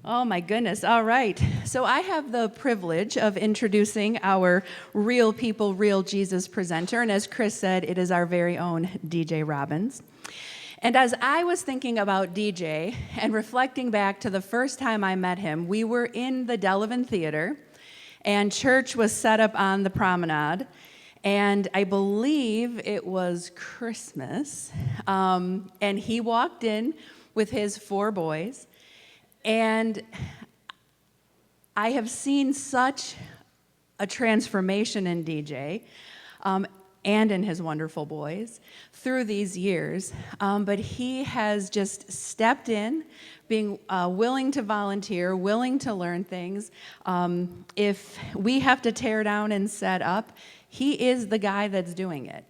Oh my goodness. All right. So I have the privilege of introducing our Real People, Real Jesus presenter. And as Chris said, it is our very own DJ Robbins. And as I was thinking about DJ and reflecting back to the first time I met him, we were in the Delavan Theater, and church was set up on the promenade. And I believe it was Christmas. And he walked in with his 4 boys. And I have seen such a transformation in DJ and in his wonderful boys through these years. But he has just stepped in, being willing to volunteer, willing to learn things. If we have to tear down and set up, he is the guy that's doing it.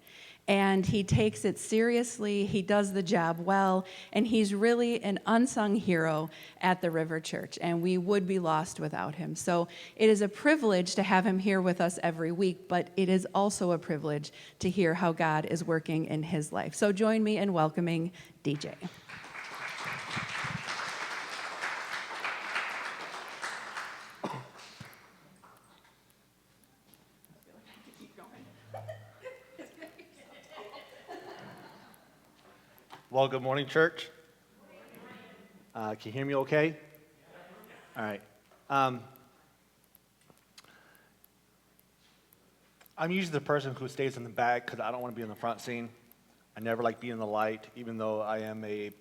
And he takes it seriously, he does the job well, and he's really an unsung hero at the River Church, and we would be lost without him. So it is a privilege to have him here with us every week, but it is also a privilege to hear how God is working in his life. So join me in welcoming DJ. Well, good morning, church. Can you hear me okay? All right. I'm usually the person who stays in the back because I don't want to be in the front scene. I never like being in the light, even though I am a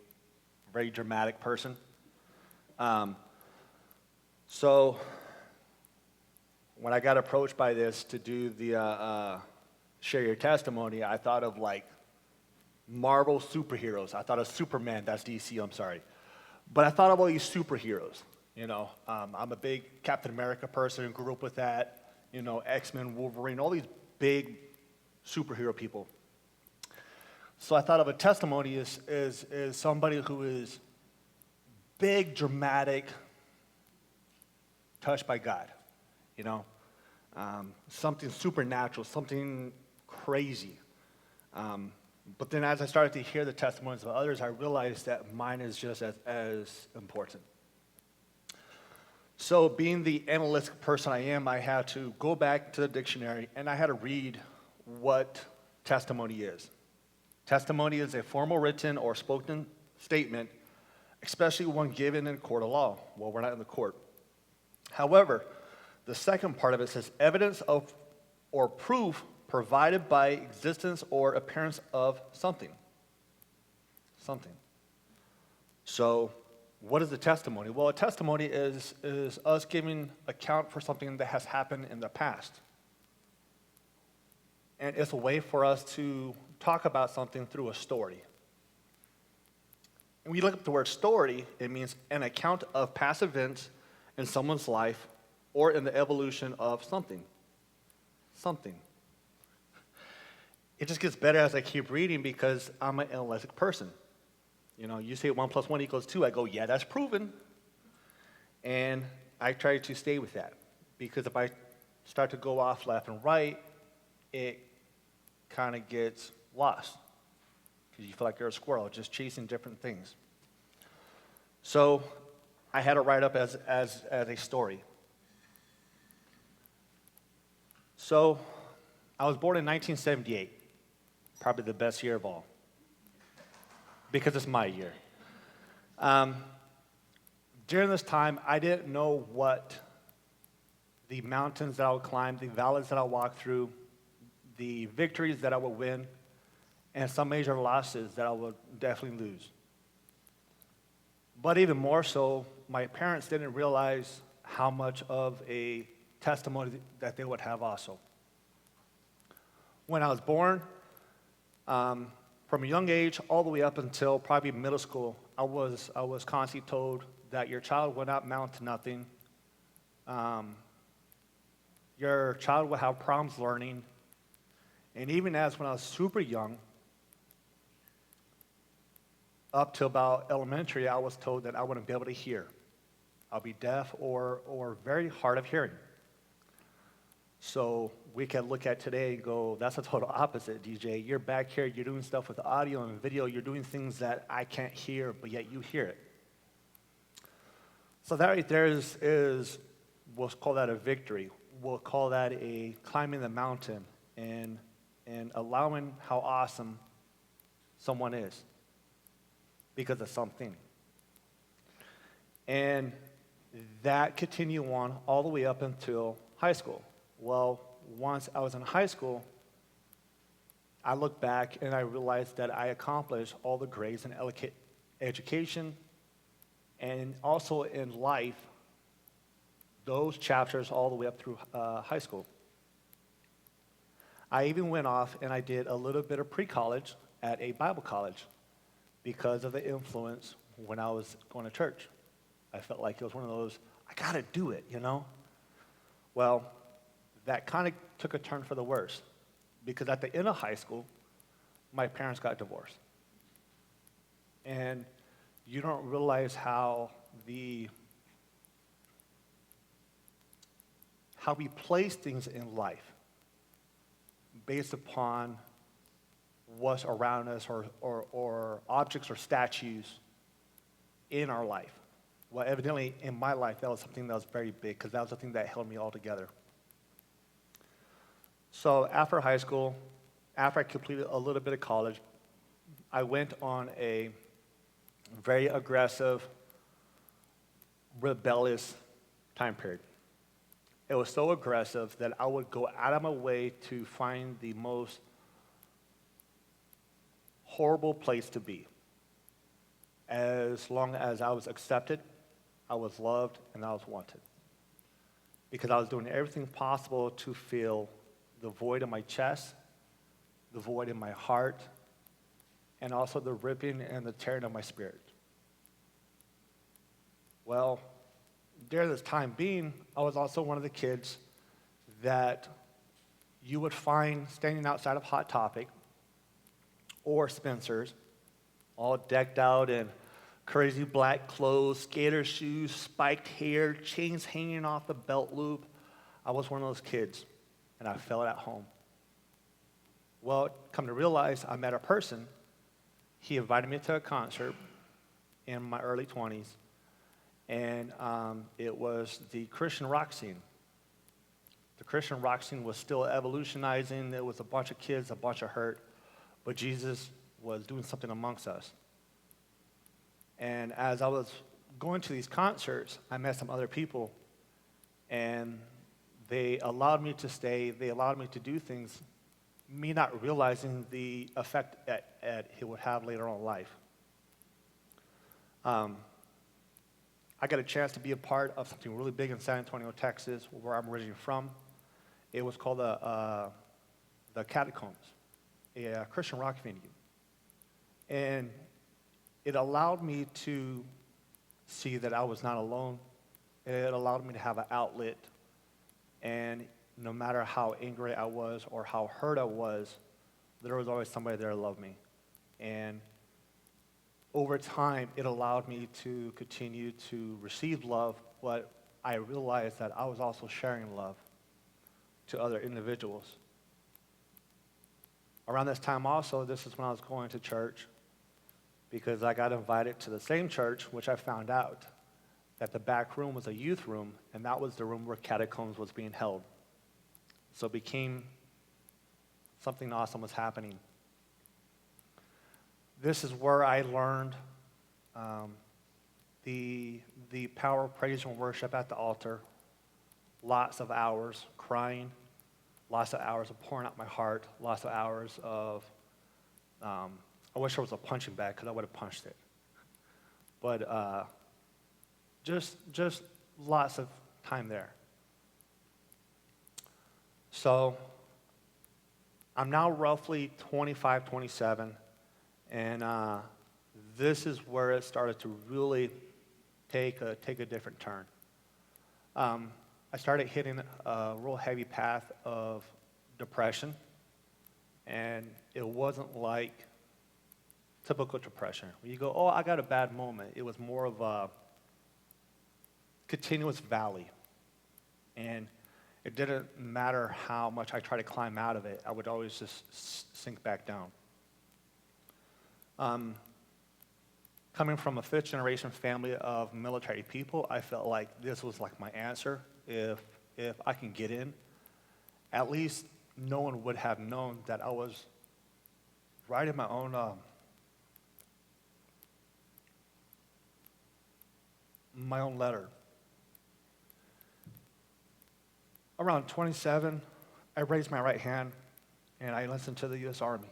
very dramatic person. So when I got approached by this to do the share your testimony, I thought of like Marvel superheroes. I thought of Superman, that's DC, I'm sorry. But I thought of all these superheroes, I'm a big Captain America person, grew up with that, X-Men, Wolverine, all these big superhero people. So I thought of a testimony is somebody who is big, dramatic, touched by God, something supernatural, something crazy. But then as I started to hear the testimonies of others, I realized that mine is just as important. So being the analytic person I am, I had to go back to the dictionary and I had to read what testimony is. Testimony is a formal written or spoken statement, especially one given in a court of law. Well, we're not in the court. However, the second part of it says evidence of or proof provided by existence or appearance of something. Something. So, what is a testimony? Well, a testimony is us giving account for something that has happened in the past. And it's a way for us to talk about something through a story. And we look at the word story, it means an account of past events in someone's life or in the evolution of something. Something. It just gets better as I keep reading because I'm an analytic person. You say 1 + 1 = 2, I go, yeah, that's proven. And I try to stay with that because if I start to go off left and right, it kind of gets lost because you feel like you're a squirrel just chasing different things. So I had it write up as a story. So I was born in 1978. Probably the best year of all, because it's my year. During this time, I didn't know what the mountains that I would climb, the valleys that I would walk through, the victories that I would win, and some major losses that I would definitely lose. But even more so, my parents didn't realize how much of a testimony that they would have also. When I was born, from a young age all the way up until probably middle school, I was constantly told that your child will not amount to nothing. Your child will have problems learning. And even as when I was super young, up to about elementary, I was told that I wouldn't be able to hear. I'll be deaf or very hard of hearing. So we can look at today and go, that's a total opposite, DJ. You're back here, you're doing stuff with audio and video, you're doing things that I can't hear, but yet you hear it. So that right there is we'll call that a victory. We'll call that a climbing the mountain and allowing how awesome someone is because of something. And that continued on all the way up until high school. Well, once I was in high school, I looked back and I realized that I accomplished all the grades in education and also in life, those chapters all the way up through high school. I even went off and I did a little bit of pre-college at a Bible college because of the influence when I was going to church. I felt like it was one of those, I got to do it, you know? Well, that kind of took a turn for the worse because at the end of high school, my parents got divorced. And you don't realize how we place things in life based upon what's around us or objects or statues in our life. Well, evidently, in my life, that was something that was very big because that was the thing that held me all together. So after high school, after I completed a little bit of college, I went on a very aggressive, rebellious time period. It was so aggressive that I would go out of my way to find the most horrible place to be. As long as I was accepted, I was loved, and I was wanted. Because I was doing everything possible to fill the void in my chest, the void in my heart, and also the ripping and the tearing of my spirit. Well, during this time being, I was also one of the kids that you would find standing outside of Hot Topic or Spencer's, all decked out in crazy black clothes, skater shoes, spiked hair, chains hanging off the belt loop. I was one of those kids, and I felt at home. Well, come to realize, I met a person. He invited me to a concert in my early 20s, and it was the Christian rock scene. The Christian rock scene was still evolutionizing. There was a bunch of kids, a bunch of hurt, but Jesus was doing something amongst us. And as I was going to these concerts, I met some other people, and they allowed me to stay. They allowed me to do things, me not realizing the effect that it would have later on in life. I got a chance to be a part of something really big in San Antonio, Texas, where I'm originally from. It was called the Catacombs, a Christian rock venue. And it allowed me to see that I was not alone. It allowed me to have an outlet. And no matter how angry I was or how hurt I was, there was always somebody there to love me. And over time, it allowed me to continue to receive love, but I realized that I was also sharing love to other individuals. Around this time also, this is when I was going to church, because I got invited to the same church, which I found out that the back room was a youth room, and that was the room where Catacombs was being held. So it became something awesome was happening. This is where I learned the power of praise and worship at the altar. Lots of hours crying, lots of hours of pouring out my heart, lots of hours of, I wish there was a punching bag because I would have punched it. But just lots of time there. So I'm now roughly 25, 27, and this is where it started to really take a different turn. I started hitting a real heavy path of depression, and it wasn't like typical depression, where you go, oh, I got a bad moment. It was more of a continuous valley, and it didn't matter how much I tried to climb out of it, I would always just sink back down. Come Coming from a fifth generation family of military people, I felt like this was like my answer. If I can get in, at least no one would have known that I was writing my own letter. Around 27, I raised my right hand and I listened to the U.S. Army.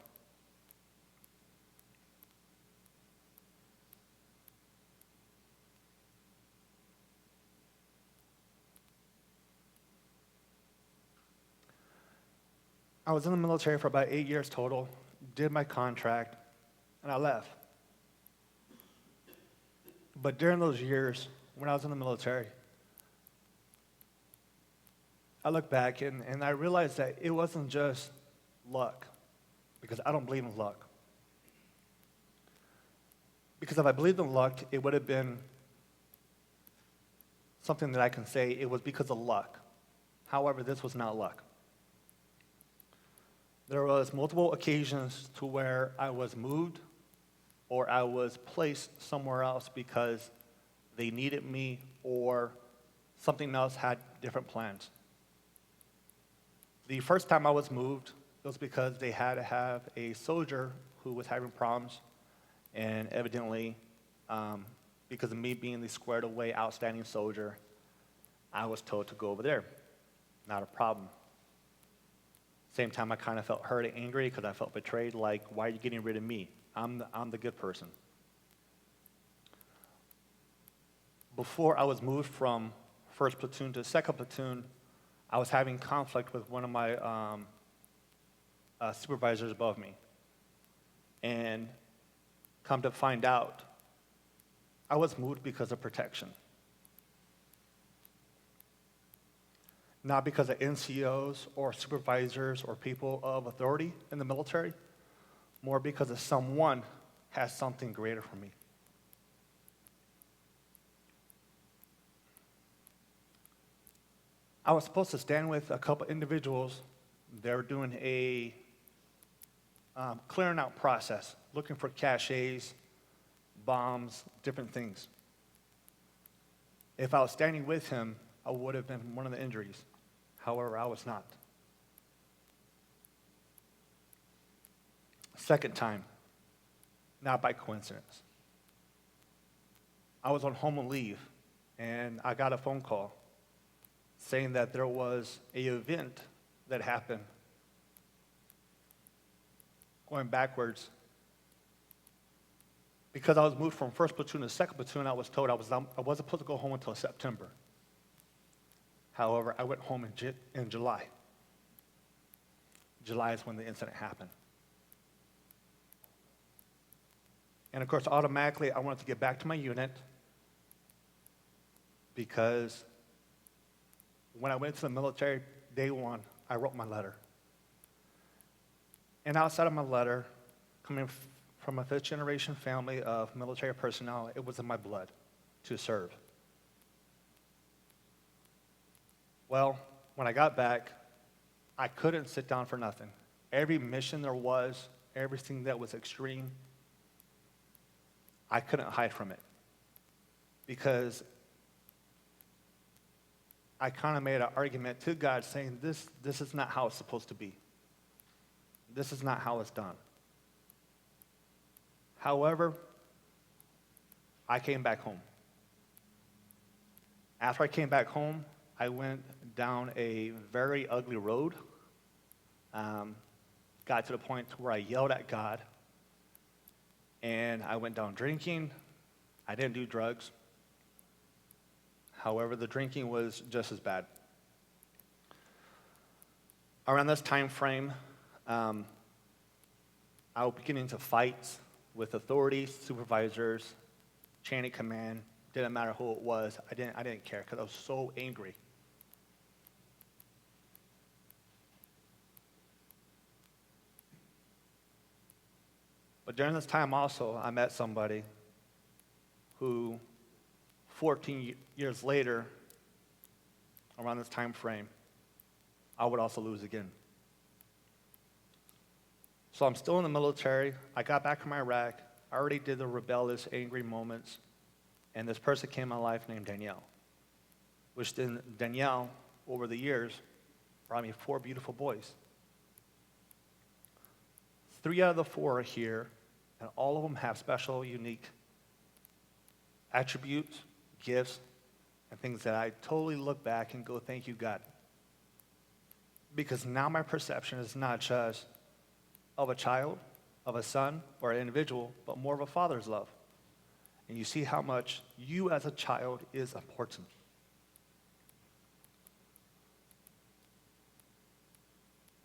I was in the military for about 8 years total, did my contract, and I left. But during those years, when I was in the military, I look back and I realized that it wasn't just luck, because I don't believe in luck. Because if I believed in luck, it would have been something that I can say it was because of luck. However, this was not luck. There was multiple occasions to where I was moved or I was placed somewhere else because they needed me or something else had different plans. The first time I was moved, it was because they had to have a soldier who was having problems, and evidently, because of me being the squared away, outstanding soldier, I was told to go over there. Not a problem. Same time, I kind of felt hurt and angry because I felt betrayed, like, why are you getting rid of me? I'm the good person. Before I was moved from 1st platoon to 2nd platoon, I was having conflict with one of my supervisors above me. And come to find out, I was moved because of protection. Not because of NCOs or supervisors or people of authority in the military, more because of someone has something greater for me. I was supposed to stand with a couple individuals. They were doing a clearing out process, looking for caches, bombs, different things. If I was standing with him, I would have been one of the injuries. However, I was not. Second time, not by coincidence. I was on home leave, and I got a phone call saying that there was an event that happened going backwards. Because I was moved from 1st platoon to 2nd platoon, I was told I wasn't supposed to go home until September. However, I went home in July. July is when the incident happened. And of course, automatically, I wanted to get back to my unit because when I went to the military, day one, I wrote my letter. And outside of my letter, coming from a fifth generation family of military personnel, it was in my blood to serve. Well, when I got back, I couldn't sit down for nothing. Every mission there was, everything that was extreme, I couldn't hide from it. Because I kind of made an argument to God saying, this is not how it's supposed to be. This is not how it's done. However, I came back home. After I came back home, I went down a very ugly road. Got to the point where I yelled at God. And I went down drinking. I didn't do drugs. However, the drinking was just as bad. Around this time frame, I was beginning to fight with authorities, supervisors, chain of command. Didn't matter who it was. I didn't care because I was so angry. But during this time also, I met somebody who 14 years later, around this time frame, I would also lose again. So I'm still in the military. I got back from Iraq. I already did the rebellious, angry moments, and this person came in my life named Danielle, which then Danielle, over the years, brought me 4 beautiful boys. 3 out of the 4 are here, and all of them have special, unique attributes, gifts, and things that I totally look back and go, thank you, God. Because now my perception is not just of a child, of a son, or an individual, but more of a father's love. And you see how much you as a child is important.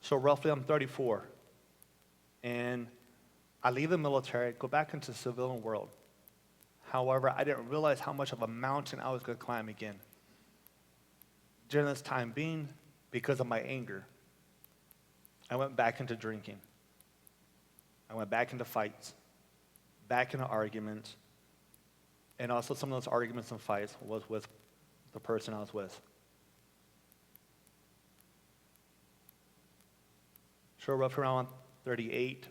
So roughly I'm 34, and I leave the military, go back into the civilian world. However, I didn't realize how much of a mountain I was going to climb again. During this time being, because of my anger, I went back into drinking. I went back into fights, back into arguments, and also some of those arguments and fights was with the person I was with. So roughly around 38,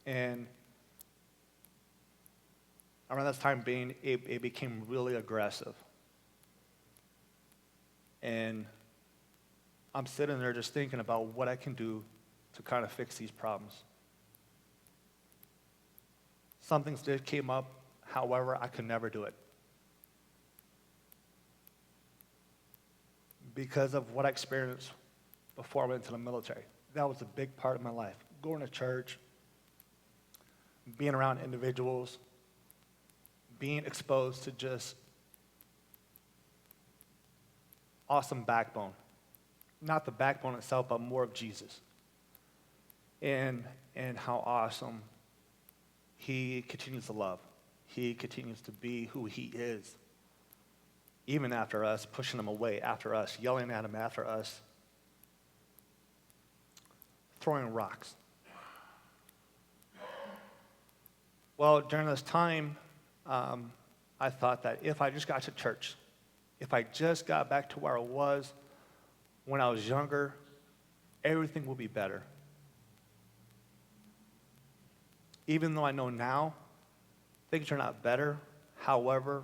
and around this time being, it became really aggressive. And I'm sitting there just thinking about what I can do to kind of fix these problems. Some things did came up, however, I could never do it. Because of what I experienced before I went into the military. That was a big part of my life. Going to church, being around individuals, being exposed to just awesome backbone. Not the backbone itself, but more of Jesus. And how awesome he continues to love. He continues to be who he is. Even after us pushing him away, after us yelling at him, after us throwing rocks. Well, during this time, I thought that if I just got to church, if I just got back to where I was when I was younger, everything will be better. Even though I know now things are not better, however,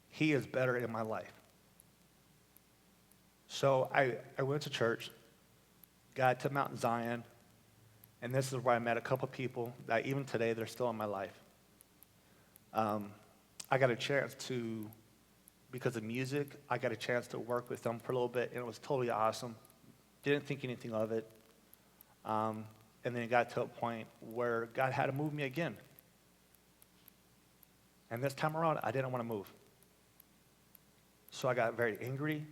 he is better in my life. So I went to church, got to Mount Zion, and this is where I met a couple people that even today they're still in my life. I got a chance to, because of music, I got a chance to work with them for a little bit, and it was totally awesome. Didn't think anything of it. And then it got to a point where God had to move me again. And this time around, I didn't want to move. So I got very angry,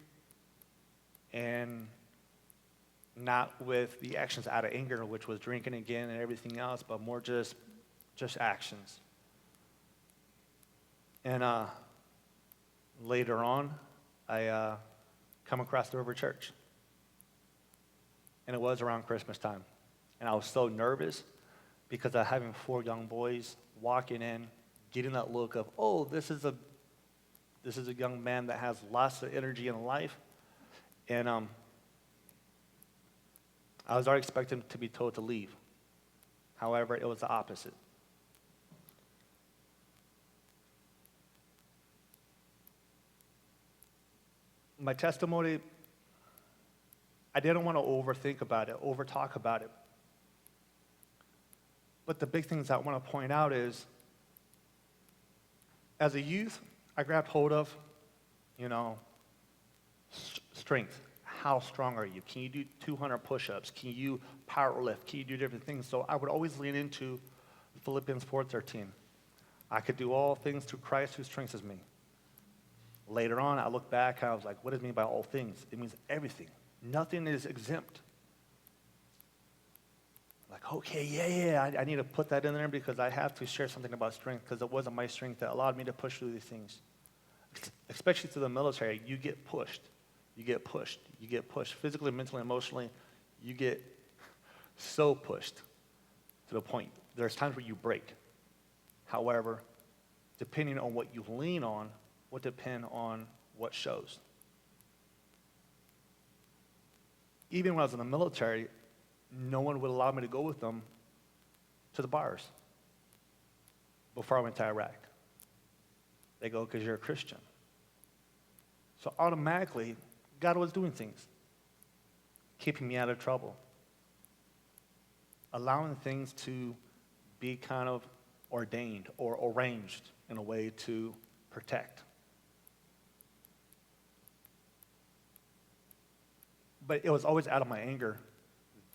and not with the actions out of anger, which was drinking again and everything else, but more just actions. And later on, I come across the River Church. And it was around Christmas time. And I was so nervous because of having 4 young boys walking in, getting that look of, oh, this is a young man that has lots of energy in life. And I was already expecting to be told to leave. However, it was the opposite. My testimony, I didn't want to overthink about it, over-talk about it. But the big things I want to point out is, as a youth, I grabbed hold of, strength. How strong are you? Can you do 200 push-ups? Can you power lift? Can you do different things? So I would always lean into Philippians 4:13. I could do all things through Christ who strengthens me. Later on, I look back and I was like, what does it mean by all things? It means everything. Nothing is exempt. Like, okay, yeah, I need to put that in there because I have to share something about strength because it wasn't my strength that allowed me to push through these things. Especially through the military, you get pushed. You get pushed. You get pushed physically, mentally, emotionally. You get so pushed to the point. There's times where you break. However, depending on what you lean on, will depend on what shows. Even when I was in the military, no one would allow me to go with them to the bars. before I went to Iraq. They go, because you're a Christian. So automatically, God was doing things, keeping me out of trouble, allowing things to be kind of ordained or arranged in a way to protect. But it was always out of my anger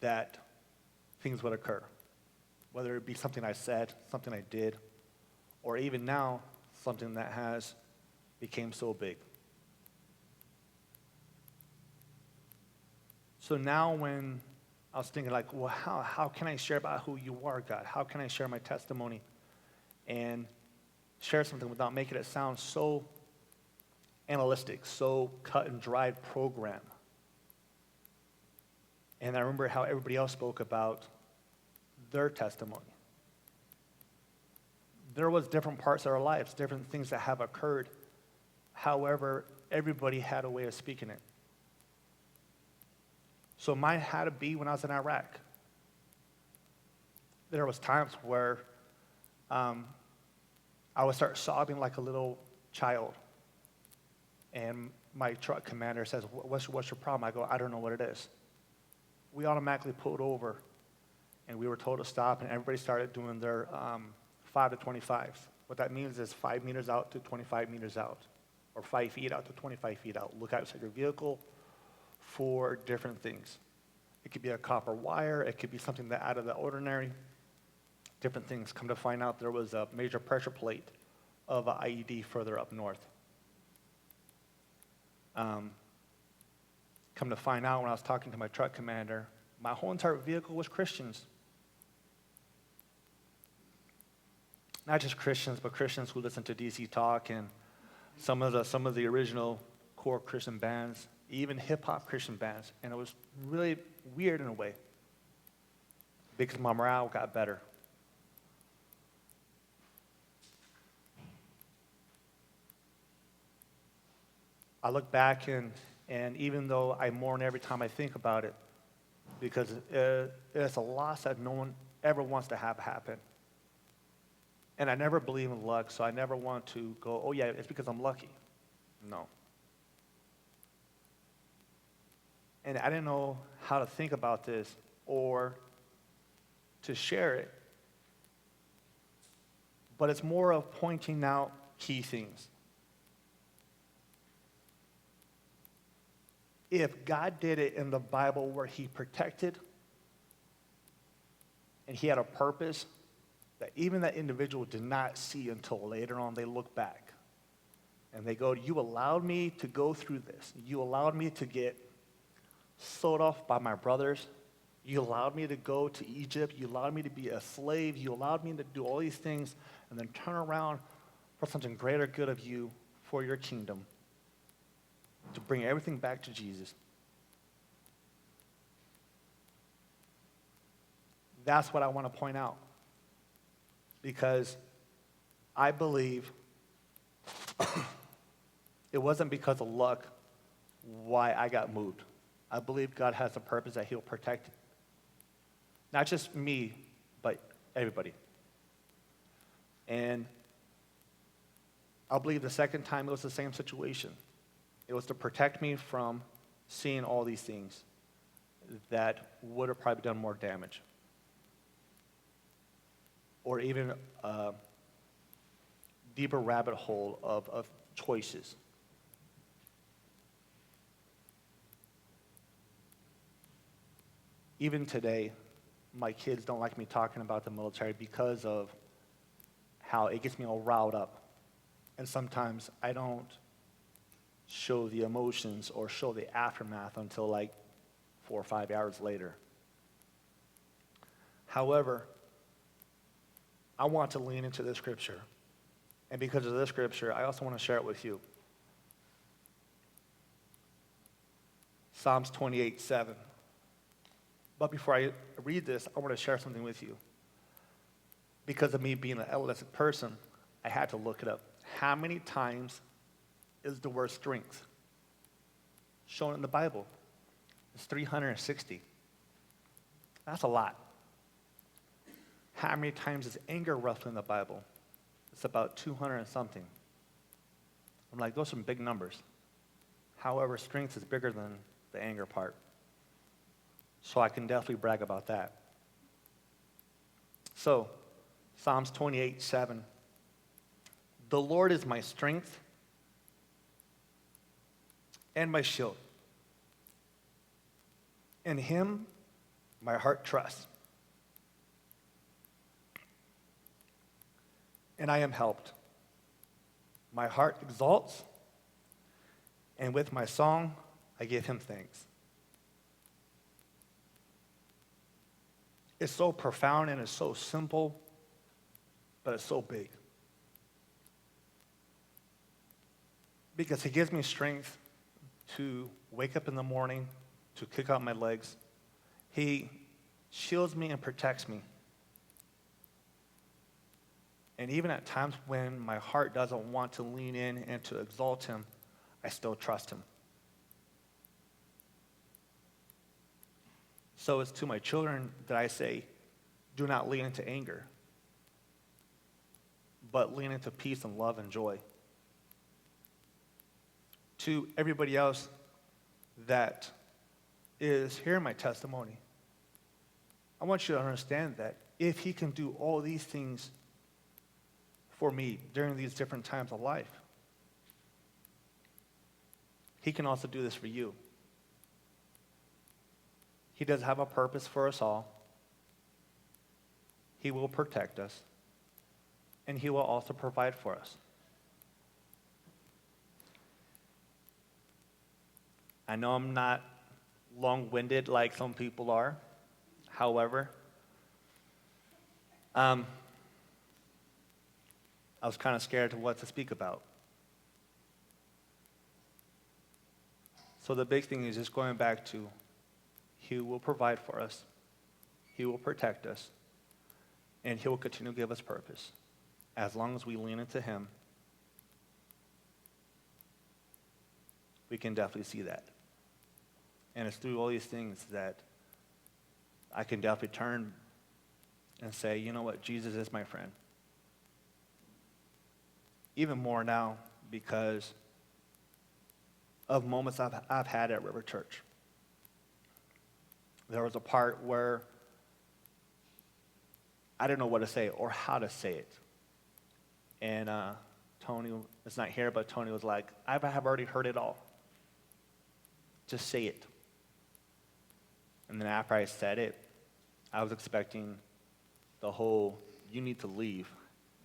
that things would occur, whether it be something I said, something I did, or even now, something that has became so big. So now when I was thinking like, well, how can I share about who you are, God? How can I share my testimony and share something without making it sound so analytic, so cut and dried program? And I remember how everybody else spoke about their testimony. There was different parts of our lives, different things that have occurred. However, everybody had a way of speaking it. So mine had to be when I was in Iraq. There was times where I would start sobbing like a little child. And my truck commander says, what's your problem? I go, I don't know what it is. We automatically pulled over, and we were told to stop, and everybody started doing their 5 to 25s. What that means is 5 meters out to 25 meters out, or 5 feet out to 25 feet out. Look outside your vehicle for different things. It could be a copper wire. It could be something that out of the ordinary. Different things. Come to find out, there was a major pressure plate of an IED further up north. Come to find out, when I was talking to my truck commander, my whole entire vehicle was Christians. Not just Christians, but Christians who listen to DC Talk and some of the original core Christian bands, even hip-hop Christian bands. And it was really weird in a way because my morale got better. I look back and even though I mourn every time I think about it, because it's a loss that no one ever wants to have happen. And I never believe in luck, so I never want to go, oh yeah, it's because I'm lucky. No. And I didn't know how to think about this or to share it. But it's more of pointing out key things. If God did it in the Bible where he protected and he had a purpose that even that individual did not see until later on, they look back and they go, you allowed me to go through this. You allowed me to get sold off by my brothers. You allowed me to go to Egypt. You allowed me to be a slave. You allowed me to do all these things and then turn around for something greater good of you for your kingdom, to bring everything back to Jesus. That's what I want to point out. Because I believe it wasn't because of luck why I got moved. I believe God has a purpose that he'll protect not just me, but everybody. And I believe the second time it was the same situation. It was to protect me from seeing all these things that would have probably done more damage. Or even a deeper rabbit hole of choices. Even today, my kids don't like me talking about the military because of how it gets me all riled up. And sometimes I don't show the emotions or show the aftermath until like 4 or 5 hours later. However, I want to lean into this scripture. And because of this scripture, I also want to share it with you. Psalms 28:7. But before I read this, I want to share something with you. Because of me being an eldest person, I had to look it up. How many times is the word strength shown in the Bible? It's 360. That's a lot. How many times is anger roughly in the Bible? it's about 200 and something. I'm like, those are some big numbers. However, strength is bigger than the anger part. So I can definitely brag about that. So, Psalms 28:7. The Lord is my strength and my shield. In him my heart trusts. And I am helped. My heart exalts, and with my song I give him thanks. It's so profound and it's so simple, but it's so big. Because he gives me strength to wake up in the morning, to kick out my legs. He shields me and protects me. And even at times when my heart doesn't want to lean in and to exalt him, I still trust him. So it's to my children that I say, do not lean into anger, but lean into peace and love and joy. To everybody else that is hearing my testimony, I want you to understand that if he can do all these things for me during these different times of life, he can also do this for you. He does have a purpose for us all. He will protect us, and he will also provide for us. I know I'm not long-winded like some people are. However, I was kind of scared of what to speak about. So the big thing is just going back to, he will provide for us, he will protect us, and he will continue to give us purpose. As long as we lean into him, we can definitely see that. And it's through all these things that I can definitely turn and say, you know what, Jesus is my friend. Even more now because of moments I've had at River Church. There was a part where I didn't know what to say or how to say it. And Tony is not here, but Tony was like, I have already heard it all. Just say it. And then after I said it, I was expecting the whole, you need to leave.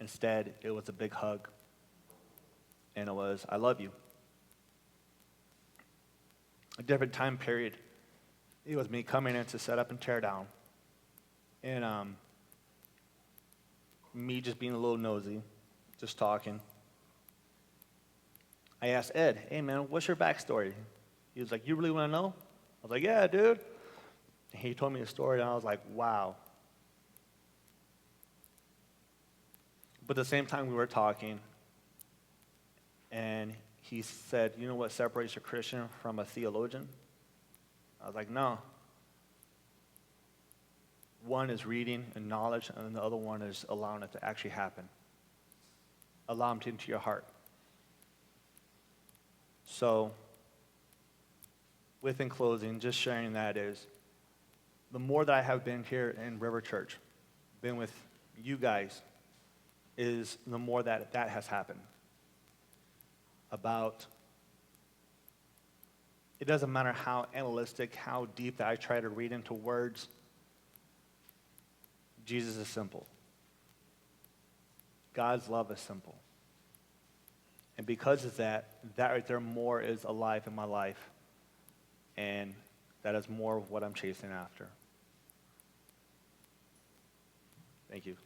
Instead, it was a big hug. And it was, I love you. A different time period, it was me coming in to set up and tear down. And me just being a little nosy, just talking. I asked Ed, hey man, what's your backstory? He was like, you really want to know? I was like, yeah, dude. And he told me a story, and I was like, wow. But at the same time, we were talking, and he said, you know what separates a Christian from a theologian? I was like, no. One is reading and knowledge, and the other one is allowing it to actually happen. Allow him into your heart. So, within closing, just sharing that is, the more that I have been here in River Church, been with you guys, is the more that has happened. About, it doesn't matter how analytic, how deep that I try to read into words, Jesus is simple. God's love is simple. And because of that right there more is alive in my life. And that is more of what I'm chasing after. Thank you.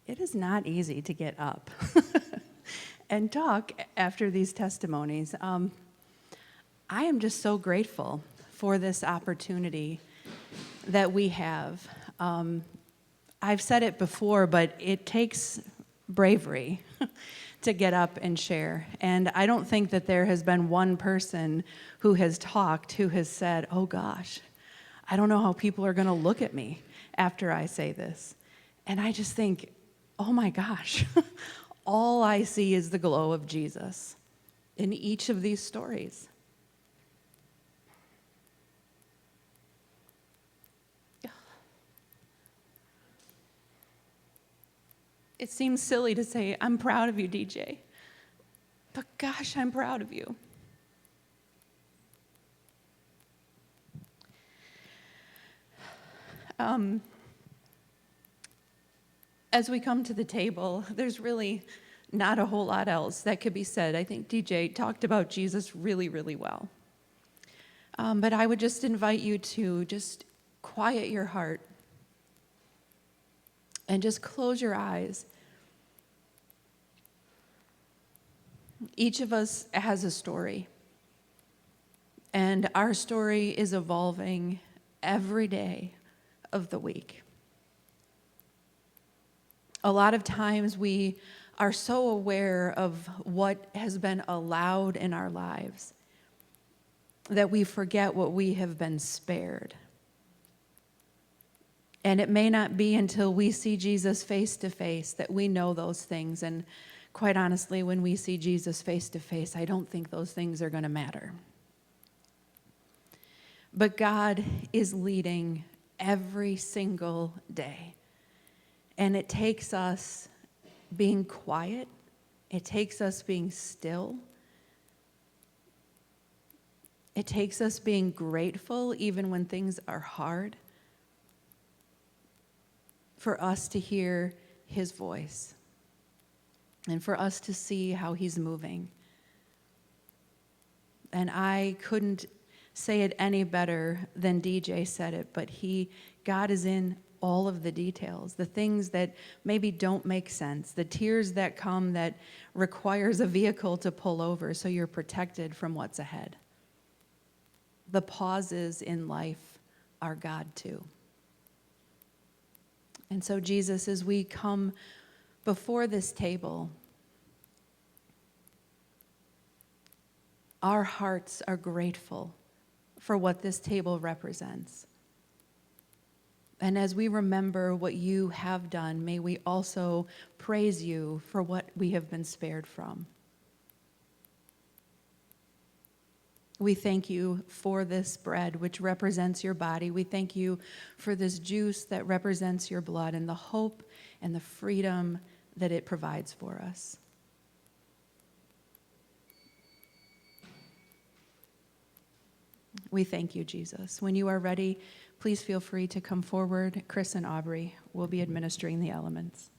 It is not easy to get up and talk after these testimonies. I am just so grateful for this opportunity that we have. I've said it before, but it takes bravery to get up and share. And I don't think that there has been one person who has talked who has said, oh gosh, I don't know how people are going to look at me after I say this. And I just think, oh my gosh, all I see is the glow of Jesus in each of these stories. It seems silly to say, I'm proud of you, DJ. But gosh, I'm proud of you. As we come to the table, there's really not a whole lot else that could be said. I think DJ talked about Jesus really, really well. But I would just invite you to just quiet your heart and just close your eyes. Each of us has a story, and our story is evolving every day of the week. A lot of times we are so aware of what has been allowed in our lives that we forget what we have been spared. And it may not be until we see Jesus face to face that we know those things. And quite honestly, when we see Jesus face to face, I don't think those things are going to matter. But God is leading every single day. And it takes us being quiet. It takes us being still. It takes us being grateful even when things are hard, for us to hear his voice and for us to see how he's moving. And I couldn't say it any better than DJ said it, but God is in all of the details, the things that maybe don't make sense, the tears that come that requires a vehicle to pull over so you're protected from what's ahead. The pauses in life are God too. And so, Jesus, as we come before this table, our hearts are grateful for what this table represents. And as we remember what you have done, may we also praise you for what we have been spared from. We thank you for this bread, which represents your body. We thank you for this juice that represents your blood and the hope and the freedom that it provides for us. We thank you, Jesus. When you are ready, please feel free to come forward. Chris and Aubrey will be administering the elements.